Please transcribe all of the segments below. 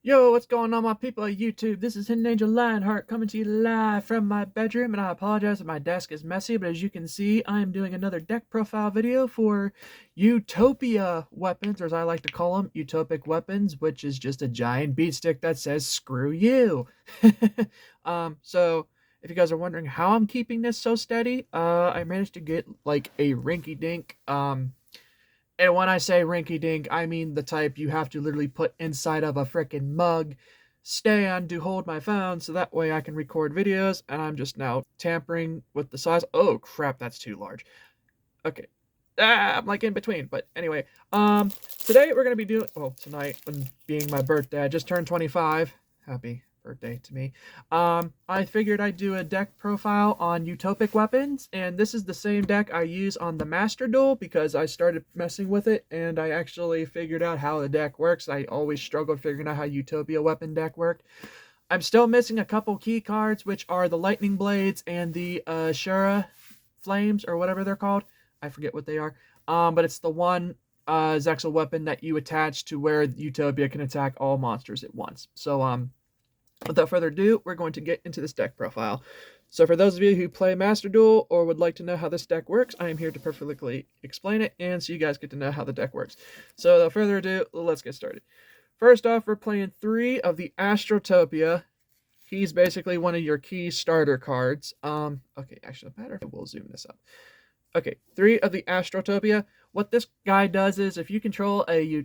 Yo, what's going on, my people of YouTube? This is Hidden Angel Lionheart coming to you live from my bedroom, and I apologize if my desk is messy, but as you can see, I am doing another deck profile video for Utopia weapons, or as I like to call them, utopic weapons, which is just a giant beat stick that says "screw you." So if you guys are wondering how I'm keeping this so steady, I managed to get like a rinky-dink and when I say rinky dink, I mean the type you have to literally put inside of a freaking mug stand to hold my phone so that way I can record videos. And I'm just now tampering with the size. Oh crap, that's too large. Okay. I'm like in between, but anyway, today we're gonna be doing, well, tonight, when being my birthday, I just turned 25. Happy birthday to me. I figured I'd do a deck profile on utopic weapons, and this is the same deck I use on the Master Duel because I started messing with it and I actually figured out how the deck works. I always struggled figuring out how Utopia weapon deck worked. I'm still missing a couple key cards, which are the Lightning Blades and the Shura Flames, or whatever they're called. I forget what they are. But it's the one Zexal weapon that you attach to where Utopia can attack all monsters at once. So, without further ado, we're going to get into this deck profile. So for those of you who play Master Duel or would like to know how this deck works, I am here to perfectly explain it, and so you guys get to know how the deck works. So without further ado, let's get started. First off, we're playing 3 of the Astrotopia. He's basically one of your key starter cards. Okay, actually, no matter, we'll zoom this up. Okay, 3 of the Astrotopia. What this guy does is if you control a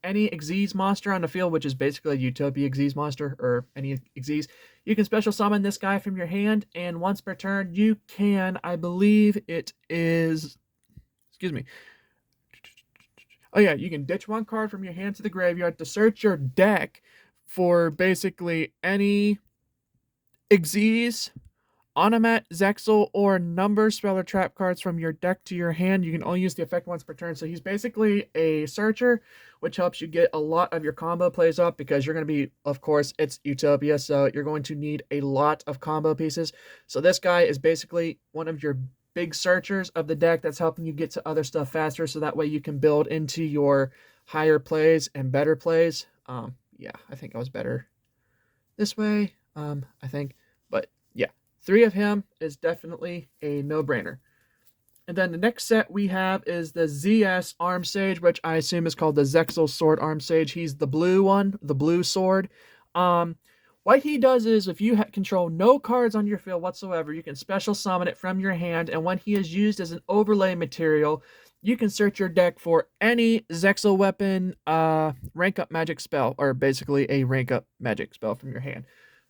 any Xyz monster on the field, which is basically a Utopia Xyz monster, or any Xyz, you can special summon this guy from your hand, and once per turn, you can, I believe it is, excuse me. Oh yeah, you can ditch 1 card from your hand to the graveyard to search your deck for basically any Xyz, Onomat, Zexal, or number spell or trap cards from your deck to your hand. You can only use the effect once per turn. So he's basically a searcher, which helps you get a lot of your combo plays up because you're going to be, of course, it's Utopia, so you're going to need a lot of combo pieces. So this guy is basically one of your big searchers of the deck that's helping you get to other stuff faster, so that way you can build into your higher plays and better plays. Yeah, I think I was better this way. I think, but yeah. 3 of him is definitely a no-brainer. And then the next set we have is the ZS Arm Sage, which I assume is called the Zexal Sword Arm Sage. He's the blue one, the blue sword. What he does is if you control no cards on your field whatsoever, you can special summon it from your hand, and when he is used as an overlay material, you can search your deck for any Zexal weapon rank up magic spell, or basically a rank up magic spell from your hand.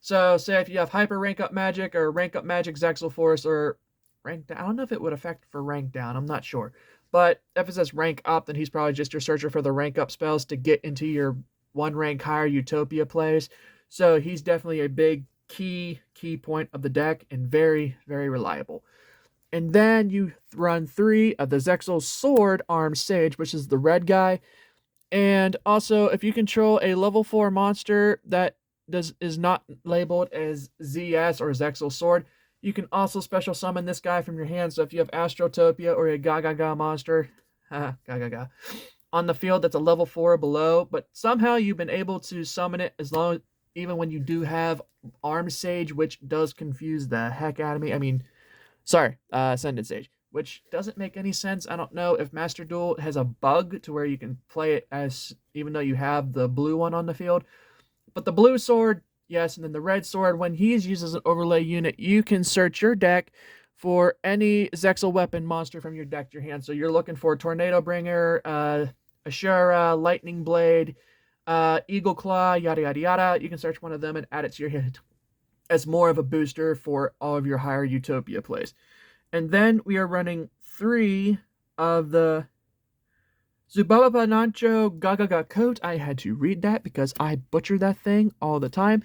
So, say if you have Hyper Rank Up Magic or Rank Up Magic Zexal Force or Rank Down, I don't know if it would affect for Rank Down, I'm not sure. But if it says Rank Up, then he's probably just your searcher for the Rank Up spells to get into your 1 rank higher Utopia plays. So he's definitely a big key point of the deck and very, very reliable. And then you run 3 of the Zexal Sword Arm Sage, which is the red guy. And also, if you control a level 4 monster that is not labeled as ZS or Zexal Sword, you can also special summon this guy from your hand. So if you have Astrotopia or a Gaga monster, Gaga, on the field that's a level 4 or below, but somehow you've been able to summon it even when you do have Arm Sage, which does confuse the heck out of me. I mean, sorry, Ascendant Sage, which doesn't make any sense. I don't know if Master Duel has a bug to where you can play it as even though you have the blue one on the field. But the blue sword, yes, and then the red sword, when he's used as an overlay unit, you can search your deck for any Zexal weapon monster from your deck to your hand. So you're looking for Tornado Bringer, Ashura, Lightning Blade, Eagle Claw, yada yada yada. You can search one of them and add it to your hand as more of a booster for all of your higher Utopia plays. And then we are running 3 of the Zubaba Nancho Gagaga Coat. I had to read that because I butcher that thing all the time.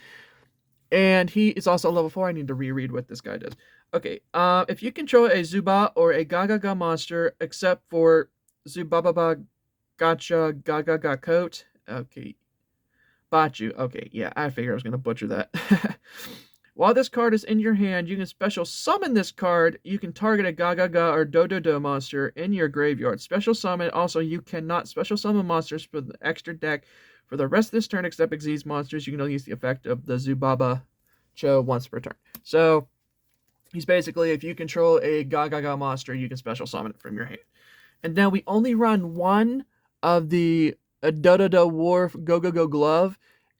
And he is also level 4. I need to reread what this guy does. Okay, if you control a Zuba or a Gagaga monster, except for Zubaba Gacha Gagaga Coat. Okay. Bachu. Okay, yeah, I figured I was going to butcher that. While this card is in your hand, you can special summon this card. You can target a Gaga or Dododo monster in your graveyard. Special summon. Also, you cannot special summon monsters for the extra deck For the rest of this turn, except Xyz monsters, you can only use the effect of the Zubaba Cho once per turn. So he's basically, if you control a Gaga monster, you can special summon it from your hand. And then we only run one of the Dododo War Go Go Go Glove.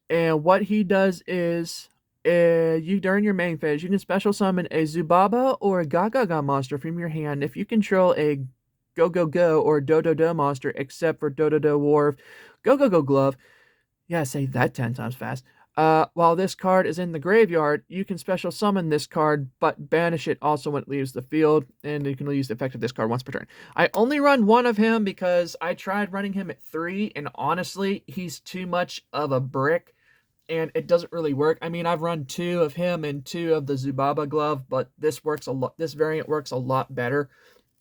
And what he does is, you during your main phase, you can special summon a Zubaba or a Gaga monster from your hand if you control a Go Go Go or Dododo monster, except for Dododo War Go Go Go Glove. Yeah, say that 10 times fast. While this card is in the graveyard, you can special summon this card, but banish it also when it leaves the field, and you can only use the effect of this card once per turn. I only run one of him because I tried running him at 3, and honestly, he's too much of a brick, and it doesn't really work. I mean, I've run 2 of him and 2 of the Zubaba glove, but this works a lot. This variant works a lot better.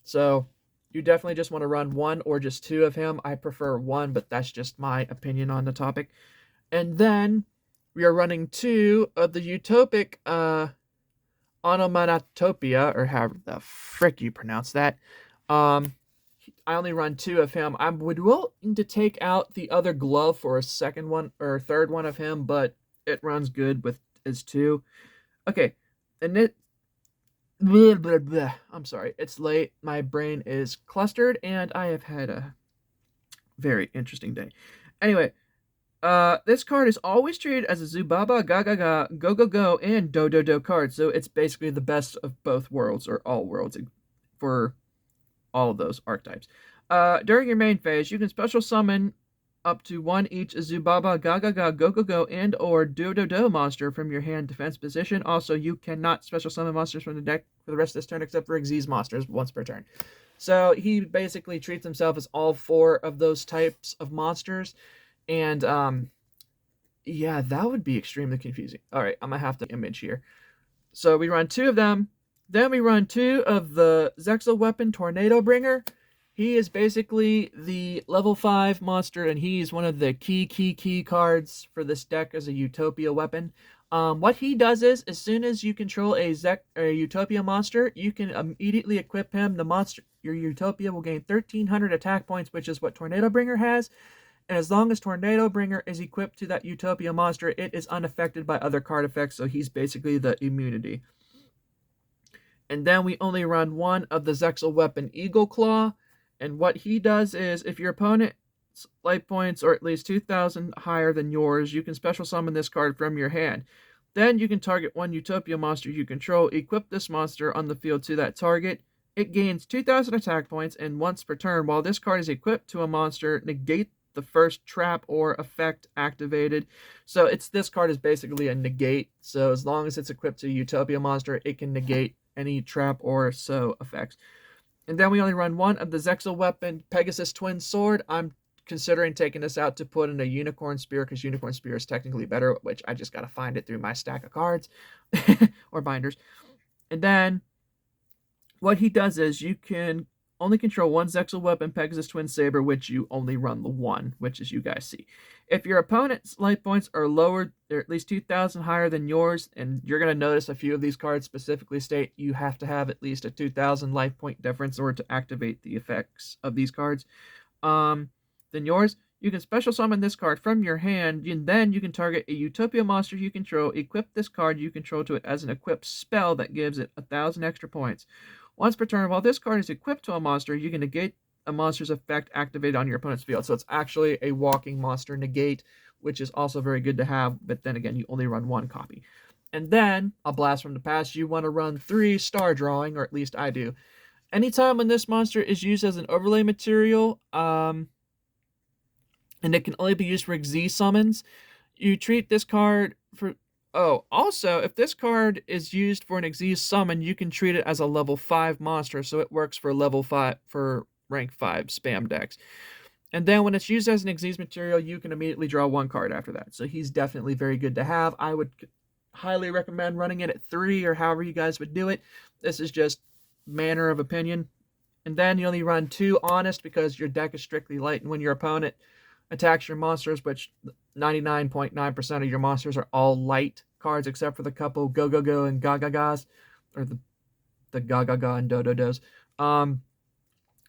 So you definitely just want to run 1 or just 2 of him. I prefer 1, but that's just my opinion on the topic. And then we are running 2 of the Utopic Onomatopia, or however the frick you pronounce that. I only run 2 of him. I would willing to take out the other glove for a second one or third one of him, but it runs good with as 2. Okay, and it. Blah, blah, blah. I'm sorry, it's late. My brain is clustered, and I have had a very interesting day. Anyway, this card is always treated as a Zubaba, Gaga, Go Go Go, and Do card, so it's basically the best of both worlds, or all worlds, for all of those archetypes. During your main phase, you can special summon up to 1 each Zubaba, Gaga, Go Go Go, and or Do monster from your hand defense position. Also, you cannot special summon monsters from the deck for the rest of this turn except for Xyz monsters once per turn. So he basically treats himself as all 4 of those types of monsters. And yeah, that would be extremely confusing. All right, I'm gonna have to image here. So we run 2 of them. Then we run 2 of the Zexal weapon, Tornado Bringer. He is basically the level 5 monster, and he's one of the key cards for this deck as a Utopia weapon. What he does is, as soon as you control a Utopia monster, you can immediately equip him. The monster, your Utopia, will gain 1,300 attack points, which is what Tornado Bringer has. And as long as Tornado Bringer is equipped to that Utopia monster, it is unaffected by other card effects, so he's basically the immunity. And then we only run 1 of the Zexal weapon, Eagle Claw. And what he does is, if your opponent's life points are at least 2,000 higher than yours, you can special summon this card from your hand. Then you can target 1 Utopia monster you control, equip this monster on the field to that target. It gains 2,000 attack points, and once per turn, while this card is equipped to a monster, negate the first trap or effect activated. So this card is basically a negate. So as long as it's equipped to a Utopia monster, it can negate any trap or so effects. And then we only run 1 of the Zexal weapon, Pegasus Twin Sword. I'm considering taking this out to put in a Unicorn Spear, because Unicorn Spear is technically better, which I just got to find it through my stack of cards or binders. And then what he does is, you can only control 1 Zexal weapon, Pegasus Twin Saber, which you only run the 1, which as you guys see. If your opponent's life points are lower, they're at least 2,000 higher than yours, and you're going to notice a few of these cards specifically state you have to have at least a 2,000 life point difference in order to activate the effects of these cards, than yours, you can special summon this card from your hand, and then you can target a Utopia monster you control, equip this card you control to it as an equipped spell that gives it 1,000 extra points. Once per turn, while this card is equipped to a monster, you can negate a monster's effect activated on your opponent's field. So it's actually a walking monster negate, which is also very good to have, but then again, you only run 1 copy. And then, a blast from the past, you want to run 3 Star Drawing, or at least I do. Anytime when this monster is used as an overlay material, and it can only be used for Xyz summons, you treat this card for... Oh, also, if this card is used for an Xyz summon, you can treat it as a level 5 monster, so it works for level 5 for rank 5 spam decks. And then when it's used as an Xyz material, you can immediately draw 1 card after that. So he's definitely very good to have. I would highly recommend running it at 3, or however you guys would do it. This is just manner of opinion. And then you only run 2 Honest, because your deck is strictly light, and when your opponent attacks your monsters, which 99.9% of your monsters are all light cards, except for the couple Go Go Go and Gagagas, or the Gagaga and Dododos.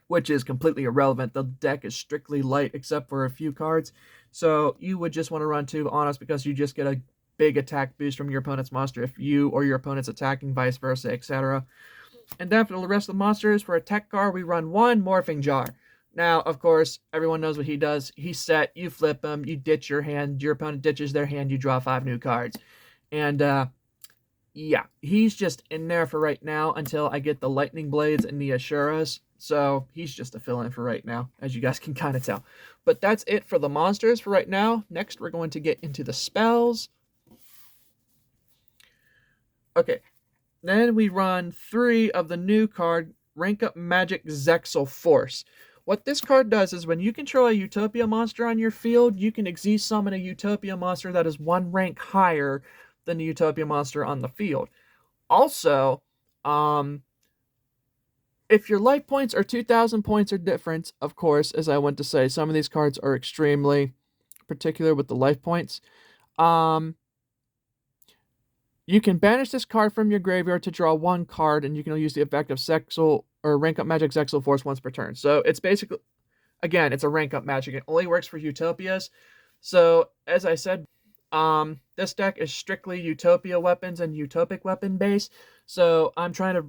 which is completely irrelevant. The deck is strictly light except for a few cards. So you would just want to run 2 Honest because you just get a big attack boost from your opponent's monster if you or your opponent's attacking, vice versa, etc. And then for the rest of the monsters, for a tech card, we run 1 Morphing Jar. Now, of course, everyone knows what he does. He's set, you flip him, you ditch your hand, your opponent ditches their hand, you draw 5 new cards. And, yeah, he's just in there for right now until I get the Lightning Blades and the Ashuras. So he's just a fill-in for right now, as you guys can kind of tell. But that's it for the monsters for right now. Next, we're going to get into the spells. Okay, then we run 3 of the new card, Rank Up Magic Zexal Force. What this card does is when you control a Utopia monster on your field, you can Xyz summon a Utopia monster that is 1 rank higher than the Utopia monster on the field. Also, if your life points are 2,000 points or different, of course, as I went to say, some of these cards are extremely particular with the life points. You can banish this card from your graveyard to draw 1 card, and you can use the effect of Zexal or Rank Up Magic Zexal Force once per turn. So it's basically, again, it's a rank up magic. It only works for Utopias. So as I said, this deck is strictly Utopia weapons and Utopic weapon base. So I'm trying to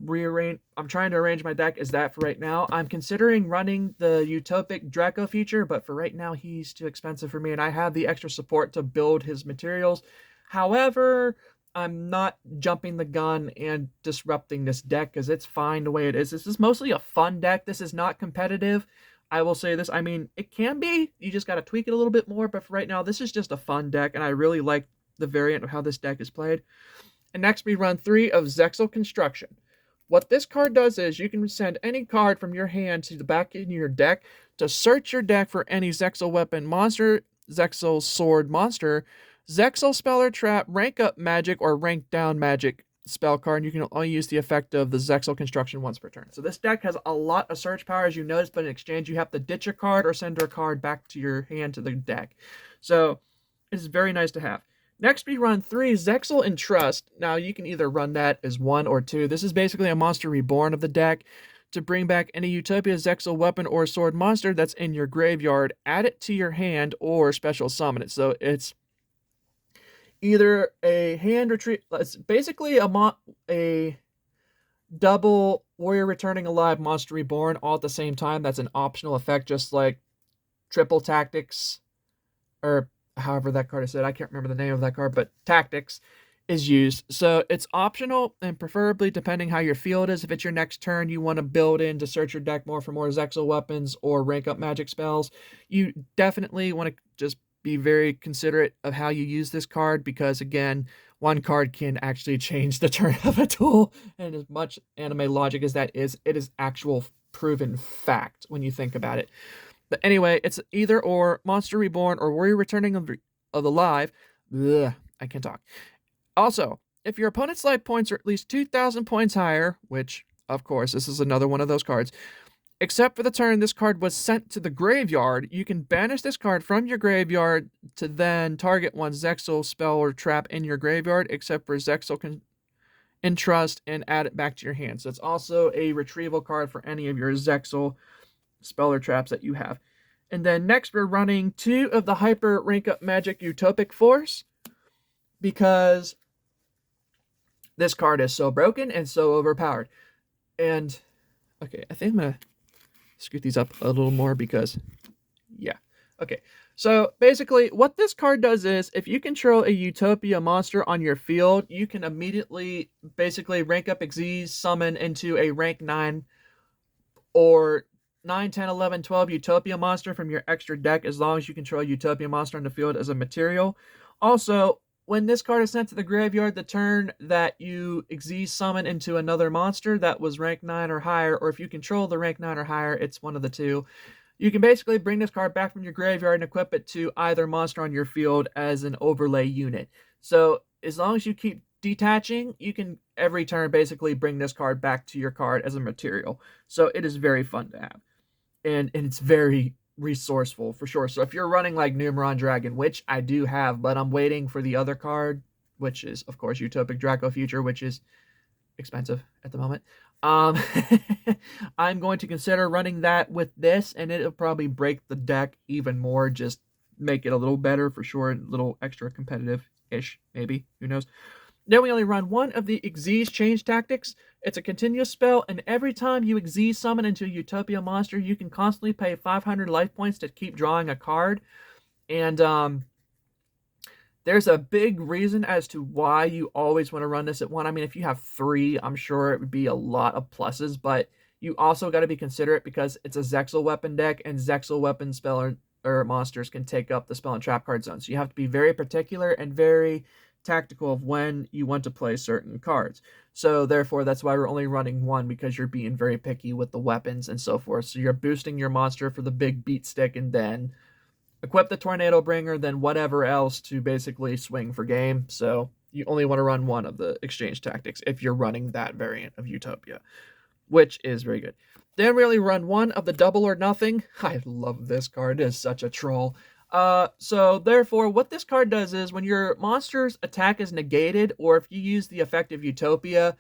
arrange my deck as that for right now. I'm considering running the Utopic Draco feature, but for right now he's too expensive for me, and I have the extra support to build his materials. However, I'm not jumping the gun and disrupting this deck because it's fine the way it is. This is mostly a fun deck. This is not competitive. I will say this. I mean, it can be. You just got to tweak it a little bit more. But for right now, this is just a fun deck, and I really like the variant of how this deck is played. And next, we run 3 of Zexal Construction. What this card does is you can send any card from your hand to the back in your deck to search your deck for any Zexal weapon monster, Zexal sword monster, Zexal spell or trap, rank up magic, or rank down magic spell card, and you can only use the effect of the Zexal Construction once per turn. So this deck has a lot of search power, as you notice, but in exchange you have to ditch a card or send a card back to your hand to the deck. So it's very nice to have. Next, we run 3 Zexal Entrust. Now, you can either run that as 1 or 2. This is basically a monster reborn of the deck. To bring back any Utopia Zexal weapon or sword monster that's in your graveyard, add it to your hand or special summon it. So it's either a hand retreat. It's basically a double Warrior Returning Alive Monster Reborn all at the same time. That's an optional effect, just like Triple Tactics, or however that card is said. I can't remember the name of that card, but Tactics is used. So it's optional, and preferably depending how your field is. If it's your next turn, you want to build in to search your deck more for more Zexal weapons or rank up magic spells. You definitely want to just be very considerate of how you use this card, because again, 1 card can actually change the turn of a tool, and as much anime logic as that is, it is actual proven fact when you think about it. But anyway, it's either or Monster Reborn or Warrior Returning of Alive. Ugh, I can't talk. Also, if your opponent's life points are at least 2,000 points higher, which, of course, this is another one of those cards, except for the turn this card was sent to the graveyard, you can banish this card from your graveyard to then target 1 Zexal spell or trap in your graveyard, except for Zexal Entrust, and add it back to your hand. So it's also a retrieval card for any of your Zexal spell or traps that you have. And then next, we're running 2 of the Hyper Rank Up Magic Utopic Force, because this card is so broken and so overpowered. And, okay, I think I'm going to scoot these up a little more because, yeah. Okay, so basically what this card does is if you control a Utopia monster on your field, you can immediately basically rank up Xyz summon into a rank 9 or 9, 10, 11, 12 Utopia monster from your extra deck, as long as you control a Utopia monster on the field as a material. Also, when this card is sent to the graveyard, the turn that you Xyz summon into another monster that was rank 9 or higher, or if you control the rank 9 or higher, it's one of the two, you can basically bring this card back from your graveyard and equip it to either monster on your field as an overlay unit. So as long as you keep detaching, you can every turn basically bring this card back to your card as a material. So it is very fun to have. And it's very resourceful for sure. So if you're running like Numeron Dragon, which I do have, but I'm waiting for the other card, which is of course Utopic Draco Future, which is expensive at the moment. Um, I'm going to consider running that with this, and it'll probably break the deck even more, just make it a little better for sure, a little extra competitive-ish, maybe, who knows. Then we only run one of the Xyz change tactics. It's a continuous spell, and every time you Xyz summon into a Utopia monster, you can constantly pay 500 life points to keep drawing a card. And there's a big reason as to why you always want to run this at one. I mean, if you have three, I'm sure it would be a lot of pluses, but you also got to be considerate because it's a Zexal weapon deck, and Zexal weapon spell or monsters can take up the spell and trap card zone. So you have to be very particular and very tactical of when you want to play certain cards. So therefore, that's why we're only running one, because you're being very picky with the weapons and so forth. So you're boosting your monster for the big beat stick, and then equip the Tornado Bringer, then whatever else to basically swing for game. So you only want to run one of the exchange tactics if you're running that variant of Utopia, which is very good. Then we only run one of the double or nothing. I love this card. It is such a troll. So therefore, what this card does is when your monster's attack is negated, or if you use the effective Utopia,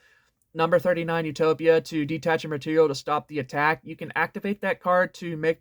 number 39 Utopia, to detach a material to stop the attack, you can activate that card to make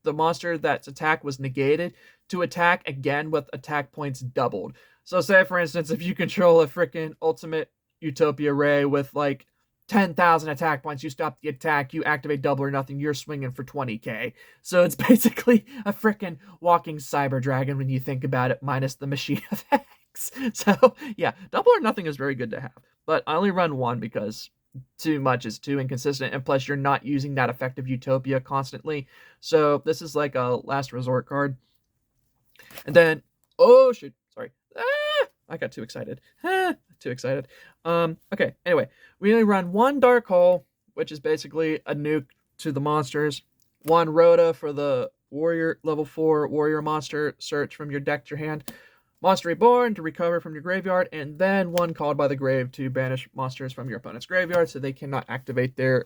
the monster that's attack was negated to attack again with attack points doubled. So say, for instance, if you control a freaking ultimate Utopia Ray with like 10,000 attack points, you stop the attack, you activate double or nothing, you're swinging for 20k. So it's basically a freaking walking cyber dragon when you think about it, minus the machine effects. So yeah, double or nothing is very good to have. But I only run one because too much is too inconsistent, and plus you're not using that effective Utopia constantly. So this is like a last resort card. And then, oh shoot, sorry. I got too excited. Too excited. Okay, anyway, we only run one Dark Hole, which is basically a nuke to the monsters. One Rhoda for the warrior level 4 warrior monster search from your deck to your hand. Monster Reborn to recover from your graveyard, and then one Called by the Grave to banish monsters from your opponent's graveyard so they cannot activate their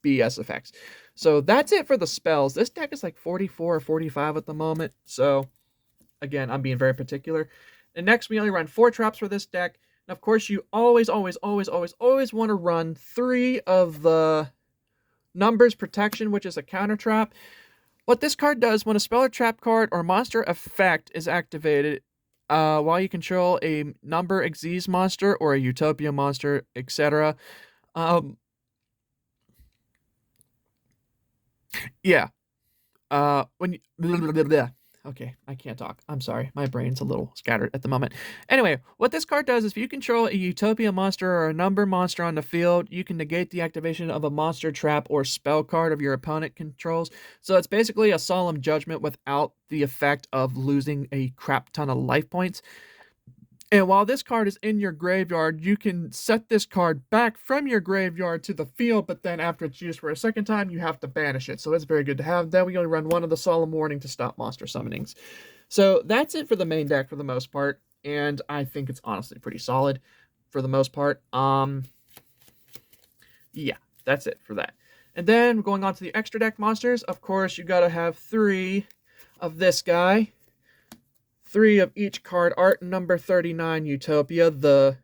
BS effects. So that's it for the spells. This deck is like 44 or 45 at the moment, so again, I'm being very particular. And next, we only run 4 traps for this deck. And of course, you always want to run 3 of the Numbers Protection, which is a counter trap. What this card does, when a spell or trap card or monster effect is activated, while you control a number Xyz monster or a Utopia monster, etc. Yeah. When you, okay, I can't talk. I'm sorry. My brain's a little scattered at the moment. Anyway, what this card does is if you control a Utopia monster or a number monster on the field, you can negate the activation of a monster trap or spell card of your opponent controls. So it's basically a solemn judgment without the effect of losing a crap ton of life points. And while this card is in your graveyard, you can set this card back from your graveyard to the field, but then after it's used for a second time, you have to banish it. So it's very good to have. Then we only run one of the Solemn Warning to stop monster summonings. So that's it for the main deck for the most part, and I think it's honestly pretty solid for the most part. Yeah, that's it for that. And then going on to the extra deck monsters, of course, you gotta have 3 of this guy. 3 of each card art, number 39 Utopia, the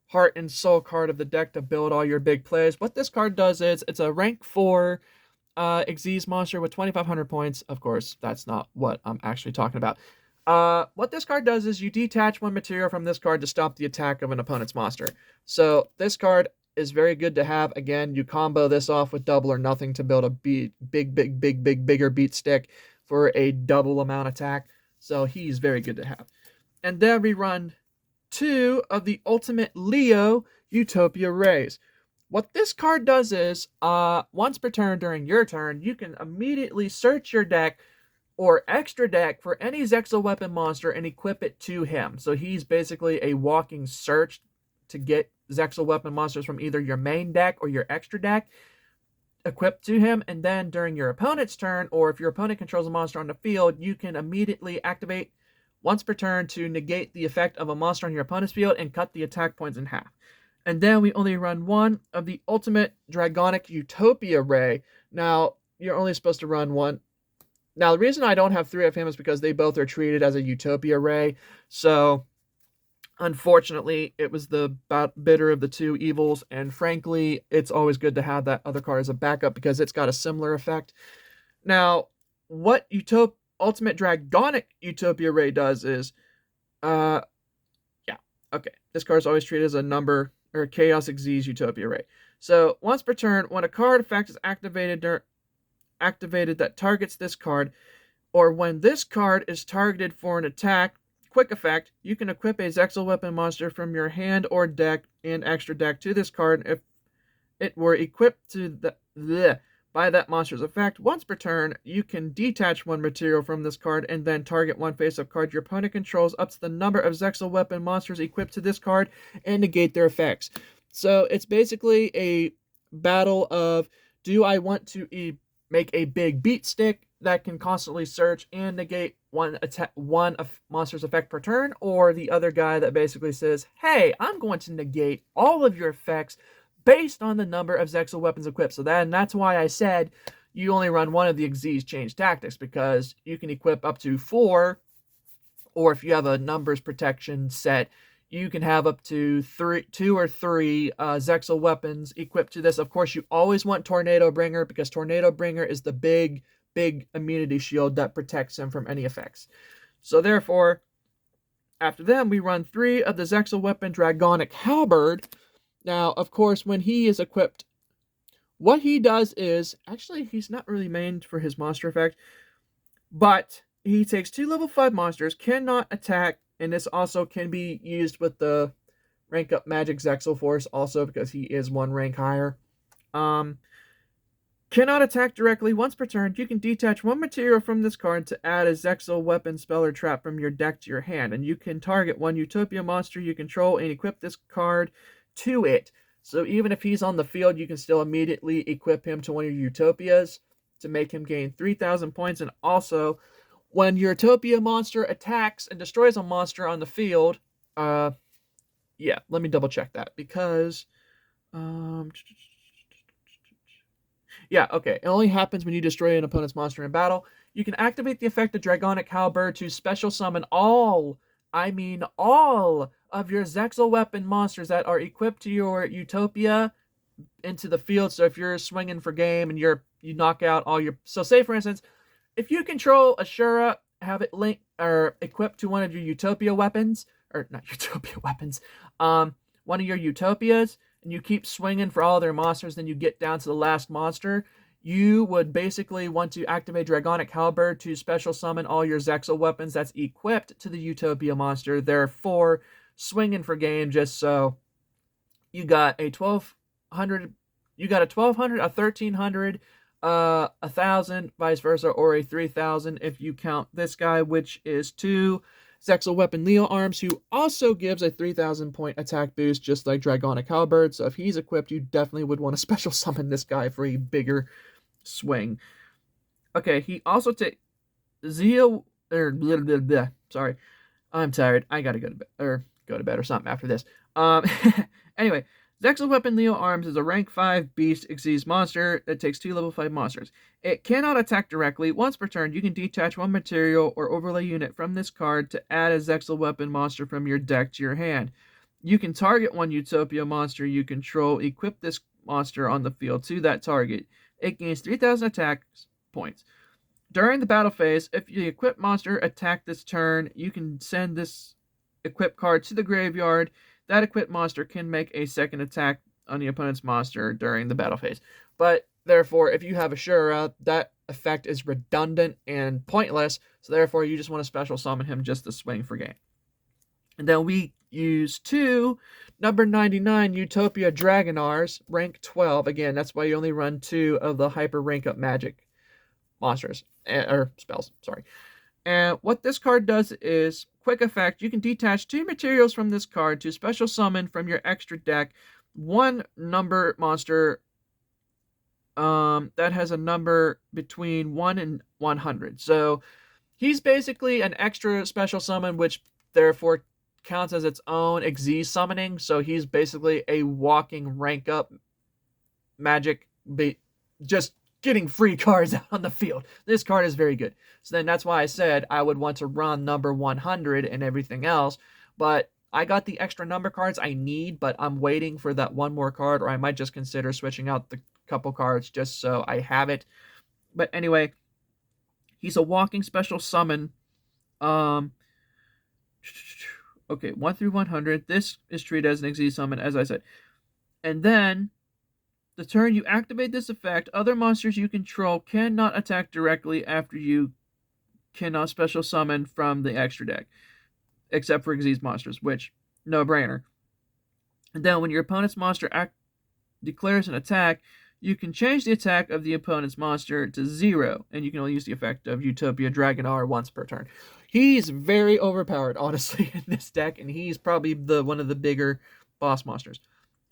heart and soul card of the deck to build all your big plays. What this card does is it's a rank 4 Xyz monster with 2,500 points. Of course, that's not what I'm actually talking about. What this card does is you detach 1 material from this card to stop the attack of an opponent's monster. So this card is very good to have. Again, you combo this off with double or nothing to build a bigger beat stick for a double amount attack. So he's very good to have. And then we run 2 of the Ultimate Leo Utopia Rays. What this card does is, once per turn during your turn, you can immediately search your deck or extra deck for any Zexal weapon monster and equip it to him. So he's basically a walking search to get Zexal weapon monsters from either your main deck or your extra deck equipped to him, and then during your opponent's turn, or if your opponent controls a monster on the field, you can immediately activate once per turn to negate the effect of a monster on your opponent's field and cut the attack points in half. And then we only run 1 of the Ultimate Dragonic Utopia Ray. Now, you're only supposed to run 1. Now, the reason I don't have 3 of him is because they both are treated as a Utopia Ray. So, Unfortunately, it was the bitter of the two evils, and frankly, it's always good to have that other card as a backup because it's got a similar effect. Now, what Ultimate Dragonic Utopia Ray does is, uh, yeah, okay. This card is always treated as a number or Chaos Xyz Utopia Ray. So once per turn, when a card effect is activated that targets this card, or when this card is targeted for an attack, quick effect, you can equip a Zexal weapon monster from your hand or deck and extra deck to this card if it were equipped to by that monster's effect. Once per turn, you can detach one material from this card and then target one face-up card your opponent controls up to the number of Zexal weapon monsters equipped to this card and negate their effects. So it's basically a battle of, do I want to make a big beat stick that can constantly search and negate one monster's effect per turn, or the other guy that basically says, hey, I'm going to negate all of your effects based on the number of Zexal weapons equipped. So that's why I said you only run one of the Xyz change tactics, because you can equip up to 4, or if you have a numbers protection set, you can have up to 2 or 3 Zexal weapons equipped to this. Of course, you always want Tornado Bringer, because Tornado Bringer is the big immunity shield that protects him from any effects. So therefore, after them, we run 3 of the Zexal weapon Dragonic Halberd. Now, of course, when he is equipped, what he does is, actually, he's not really made for his monster effect, but he takes 2 level 5 monsters, cannot attack, and this also can be used with the rank up Magic Zexal Force also, because he is 1 rank higher. Cannot attack directly. Once per turn, you can detach 1 material from this card to add a Zexal weapon spell or trap from your deck to your hand, and you can target 1 Utopia monster you control and equip this card to it. So even if he's on the field, you can still immediately equip him to one of your Utopias to make him gain 3,000 points. And also, when your Utopia monster attacks and destroys a monster on the field, let me double check that, because it only happens when you destroy an opponent's monster in battle. You can activate the effect of Dragonic Halberd to special summon all of your Zexal weapon monsters that are equipped to your Utopia into the field. So if you're swinging for game and you knock out all your... So say, for instance, if you control Ashura, have it linked or equipped to one of your Utopia weapons, or not Utopia weapons, one of your Utopias, and you keep swinging for all their monsters, then you get down to the last monster, you would basically want to activate Dragonic Halberd to special summon all your Zexal weapons that's equipped to the Utopia monster. Therefore, swinging for game, just so you got a 1,200, you got a 1,200, a 1,300, 1,000, vice versa, or a 3,000 if you count this guy, which is 2 Zexal weapon Leo arms, who also gives a 3,000 point attack boost, just like Dragonic Halberd. So if he's equipped, you definitely would want to special summon this guy for a bigger swing. Okay, he also takes sorry, I'm tired. I gotta go to bed or something after this. Anyway, Zexal weapon Leo arms is a rank 5 beast Xyz monster that takes 2 level 5 monsters. It cannot attack directly. Once per turn, you can detach 1 material or overlay unit from this card to add a Zexal weapon monster from your deck to your hand. You can target 1 Utopia monster you control, equip this monster on the field to that target. It gains 3,000 attack points. During the battle phase, if the equipped monster attacked this turn, you can send this equipped card to the graveyard. That equipped monster can make a second attack on the opponent's monster during the battle phase. But therefore, if you have Ashura, that effect is redundant and pointless. So therefore, you just want to special summon him just to swing for game. And then we use 2 number 99 Utopia Dragonars, rank 12. Again, that's why you only run 2 of the hyper rank up magic monsters, or spells, sorry. And what this card does is, quick effect, you can detach 2 materials from this card to special summon from your extra deck 1 number monster that has a number between 1 and 100. So he's basically an extra special summon, which therefore counts as its own Xyz summoning. So he's basically a walking rank up magic, just getting free cards out on the field. This card is very good. So then that's why I said I would want to run number 100 and everything else. But I got the extra number cards I need, but I'm waiting for that one more card, or I might just consider switching out the couple cards just so I have it. But anyway, he's a walking special summon. Um, okay, 1 through 100. This is treated as an XZ summon, as I said. And then, the turn you activate this effect, other monsters you control cannot attack directly after you cannot special summon from the extra deck, except for XZ monsters, which, no brainer. And then, when your opponent's monster declares an attack, you can change the attack of the opponent's monster to 0, and you can only use the effect of Utopia Dragon R once per turn. He's very overpowered, honestly, in this deck, and he's probably one of the bigger boss monsters.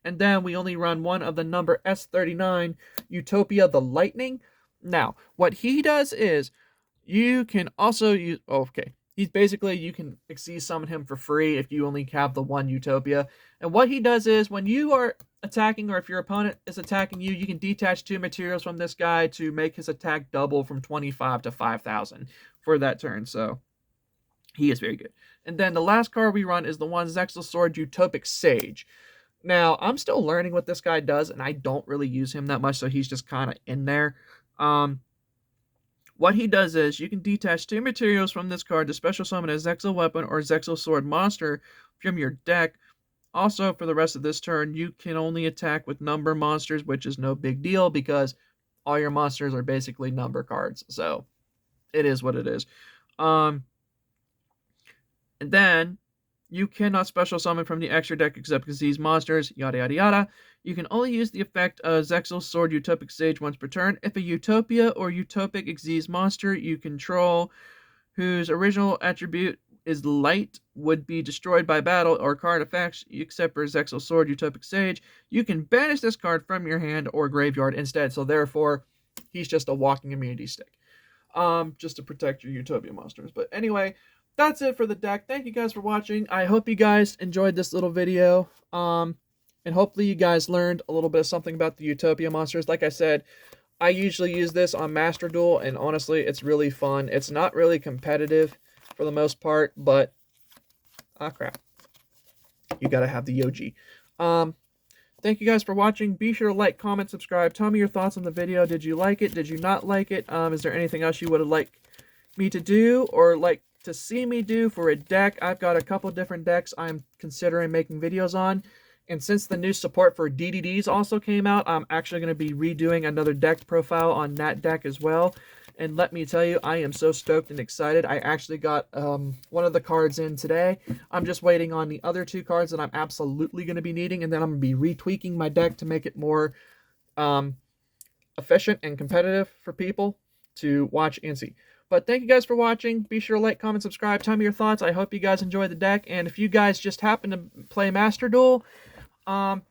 And then we only run one of the number S39, Utopia the Lightning. Now, what he does is, you can also use... okay. He's basically, you can exceed summon him for free if you only have the one Utopia. And what he does is, when you are attacking, or if your opponent is attacking you, you can detach 2 materials from this guy to make his attack double from 25 to 5,000 for that turn. So, he is very good. And then the last card we run is the one Zexal Sword Utopic Sage. Now, I'm still learning what this guy does, and I don't really use him that much, so he's just kind of in there. What he does is, you can detach 2 materials from this card to special summon a Zexal Weapon or Zexal Sword monster from your deck. Also, for the rest of this turn, you can only attack with number monsters, which is no big deal because all your monsters are basically number cards. So, it is what it is. And then, you cannot special summon from the extra deck except these monsters, yada yada yada. You can only use the effect of Zexal Sword Utopic Sage once per turn if a Utopia or Utopic Xyz monster you control, whose original attribute is light, would be destroyed by battle or card effects, except for Zexal Sword Utopic Sage. You can banish this card from your hand or graveyard instead, so therefore, he's just a walking immunity stick. Just to protect your Utopia monsters. But anyway, that's it for the deck. Thank you guys for watching. I hope you guys enjoyed this little video. And hopefully you guys learned a little bit of something about the Utopia monsters. Like I said, I usually use this on Master Duel, and honestly, it's really fun. It's not really competitive for the most part, but... ah, crap. You gotta have the Yoji. Thank you guys for watching. Be sure to like, comment, subscribe. Tell me your thoughts on the video. Did you like it? Did you not like it? Is there anything else you would have liked me to do, or like to see me do for a deck? I've got a couple different decks I'm considering making videos on. And since the new support for DDDs also came out, I'm actually going to be redoing another deck profile on that deck as well. And let me tell you, I am so stoked and excited. I actually got one of the cards in today. I'm just waiting on the other 2 cards that I'm absolutely going to be needing. And then I'm going to be retweaking my deck to make it more efficient and competitive for people to watch and see. But thank you guys for watching. Be sure to like, comment, subscribe. Tell me your thoughts. I hope you guys enjoy the deck. And if you guys just happen to play Master Duel,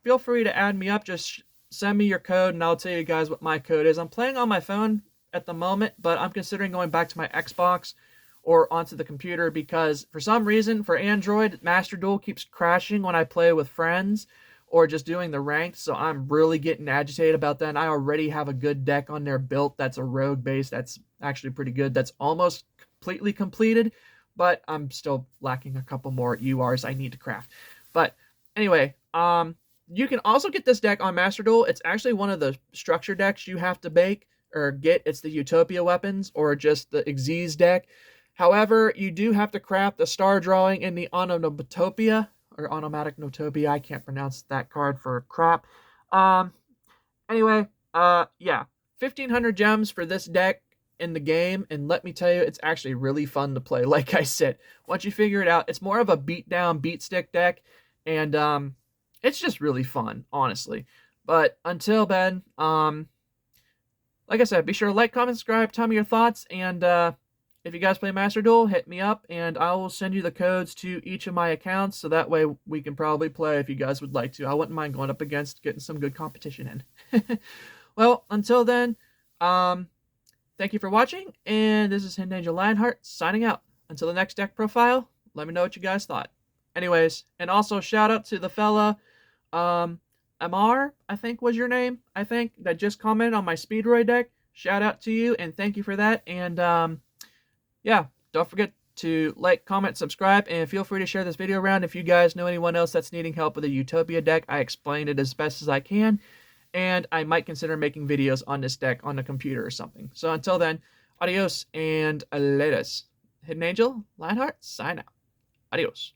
feel free to add me up. Just send me your code and I'll tell you guys what my code is. I'm playing on my phone at the moment, but I'm considering going back to my Xbox or onto the computer because for some reason for Android, Master Duel keeps crashing when I play with friends or just doing the ranked, so I'm really getting agitated about that. And I already have a good deck on there built that's a rogue base that's actually pretty good. That's almost completely completed, but I'm still lacking a couple more URs I need to craft. But anyway, you can also get this deck on Master Duel. It's actually one of the structure decks you have to make or get. It's the Utopia weapons or just the Xyz deck. However, you do have to craft the star drawing in the Onomatopoeia or Onomatic Notopia. I can't pronounce that card for crap. Anyway, yeah, 1,500 gems for this deck in the game, and let me tell you, it's actually really fun to play. Like I said, once you figure it out, it's more of a beat down, beat stick deck, and it's just really fun, honestly. But until then, like I said, be sure to like, comment, subscribe, tell me your thoughts, and if you guys play Master Duel, hit me up, and I will send you the codes to each of my accounts, so that way we can probably play if you guys would like to. I wouldn't mind going up against getting some good competition in. Well, until then, thank you for watching, and this is Hidden Angel Lionheart signing out. Until the next deck profile, let me know what you guys thought. Anyways, and also shout out to the fella, Amar, I think was your name, that just commented on my Speedroid deck. Shout out to you, and thank you for that, and yeah, don't forget to like, comment, subscribe, and feel free to share this video around if you guys know anyone else that's needing help with a Utopia deck. I explained it as best as I can, and I might consider making videos on this deck on the computer or something. So until then, adios and latest. Hidden Angel, Lionheart, sign out. Adios.